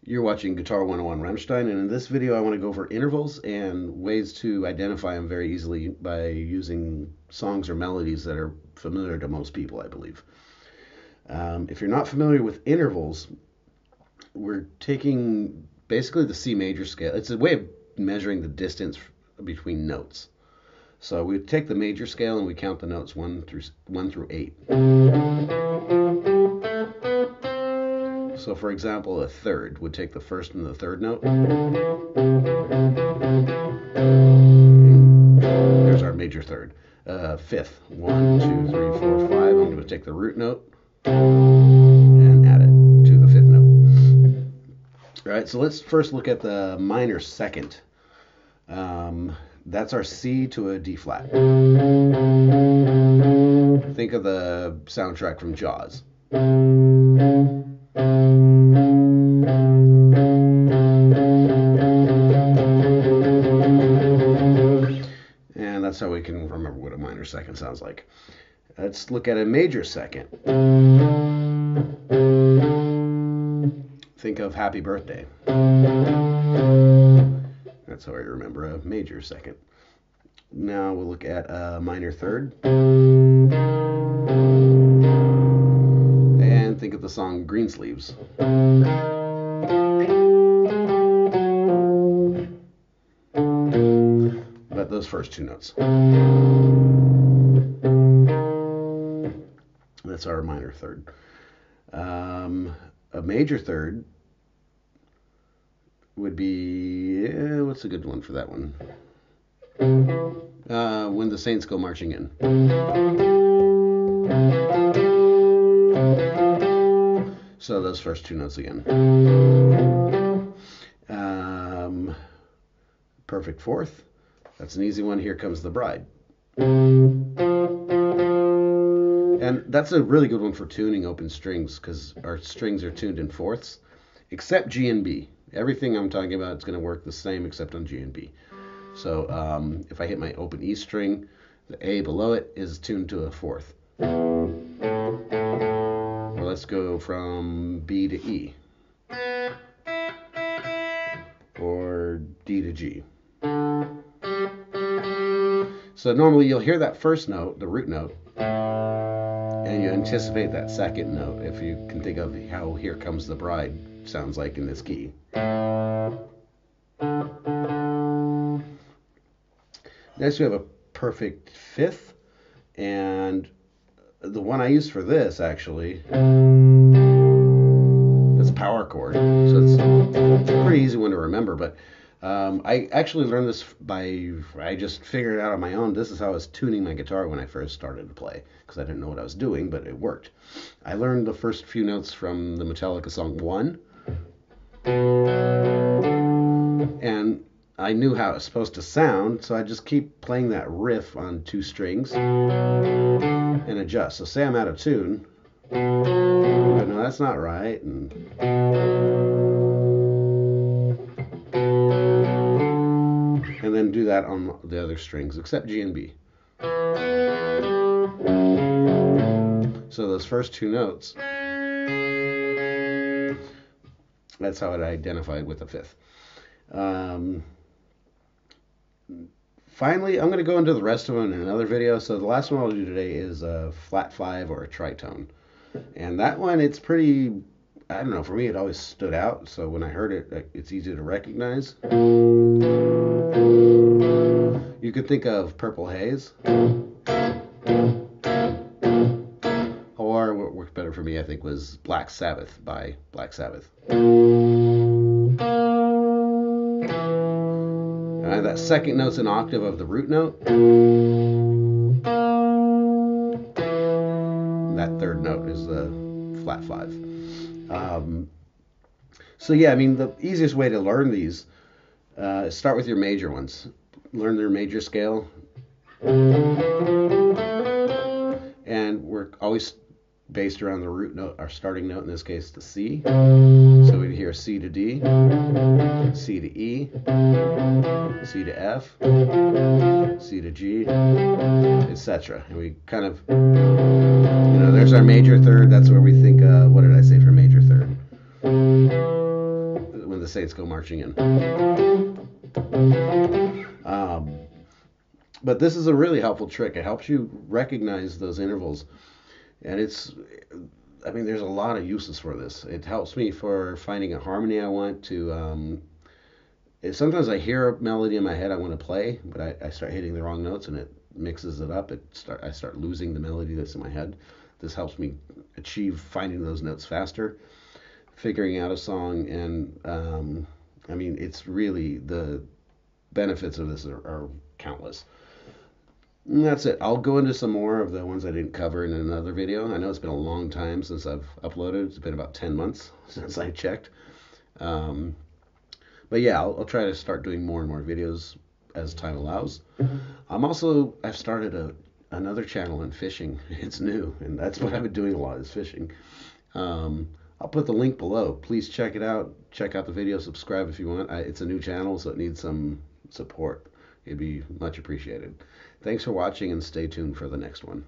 You're watching Guitar 101 Rammstein, and in this video I want to go over intervals and ways to identify them very easily by using songs or melodies that are familiar to most people, I believe. If you're not familiar with intervals, we're taking basically the C major scale. It's a way of measuring the distance between notes. So we take the major scale and we count the notes 1 through 8. So for example, a third would take the first and the third note. There's our major third. Fifth, 1, 2, 3, 4, 5. I'm going to take the root note and add it to the fifth note. All right, so let's first look at the minor second. That's our C to a D flat. Think of the soundtrack from Jaws. And that's how we can remember what a minor second sounds like. Let's look at a major second. Think of Happy Birthday. That's how I remember a major second. Now we'll look at a minor third. And think of the song Greensleeves. But those first two notes. That's our minor third. A major third would be, what's a good one for that one? When the Saints Go Marching In. So those first two notes again. Perfect fourth. That's an easy one. Here Comes the Bride. And that's a really good one for tuning open strings because our strings are tuned in fourths, except G and B. Everything I'm talking about is going to work the same except on G and B. So if I hit my open E string, the A below it is tuned to a fourth. Well, let's go from B to E. Or D to G. So normally you'll hear that first note, the root note, and you anticipate that second note if you can think of how Here Comes the Bride sounds like in this key. Next we have a perfect fifth, and the one I use for this actually, that's power chord, so it's a pretty easy one to remember, but I actually learned this I just figured it out on my own. This is how I was tuning my guitar when I first started to play, because I didn't know what I was doing, but it worked. I learned the first few notes from the Metallica song One, and I knew how it was supposed to sound, so I just keep playing that riff on two strings and adjust. So say I'm out of tune, but no, that's not right, and then do that on the other strings, except G and B. So those first two notes, that's how it identified with the fifth. Finally, I'm going to go into the rest of them in another video. So the last one I'll do today is a flat 5 or a tritone. And that one, it's pretty, I don't know, for me it always stood out. So when I heard it, it's easy to recognize. You could think of Purple Haze. Or what worked better for me, I think, was Black Sabbath by Black Sabbath. That second note's an octave of the root note. That third note is the flat 5. So yeah, I mean, the easiest way to learn these is start with your major ones. Learn their major scale. And we're always based around the root note, our starting note, in this case the C. So we'd hear C to D, C to E, C to F, C to G, etc. And we kind of, there's our major third. That's where we think, what did I say for major third? the Saints Go Marching In. Um, but this is a really helpful trick. It helps you recognize those intervals. And I mean, there's a lot of uses for this. It helps me for finding a harmony I want to. Sometimes I hear a melody in my head I want to play, but I start hitting the wrong notes and it mixes it up. I start losing the melody that's in my head. This helps me achieve finding those notes faster, figuring out a song, and I mean, it's really the benefits of this are countless. And that's it. I'll go into some more of the ones I didn't cover in another video. I know it's been a long time since I've uploaded. It's been about 10 months since I checked. Um, but yeah, I'll try to start doing more and more videos as time allows. I've started another channel on fishing. It's new, and that's what I've been doing a lot is fishing. I'll put the link below. Please check it out. Check out the video. Subscribe if you want. It's a new channel, so it needs some support. It'd be much appreciated. Thanks for watching, and stay tuned for the next one.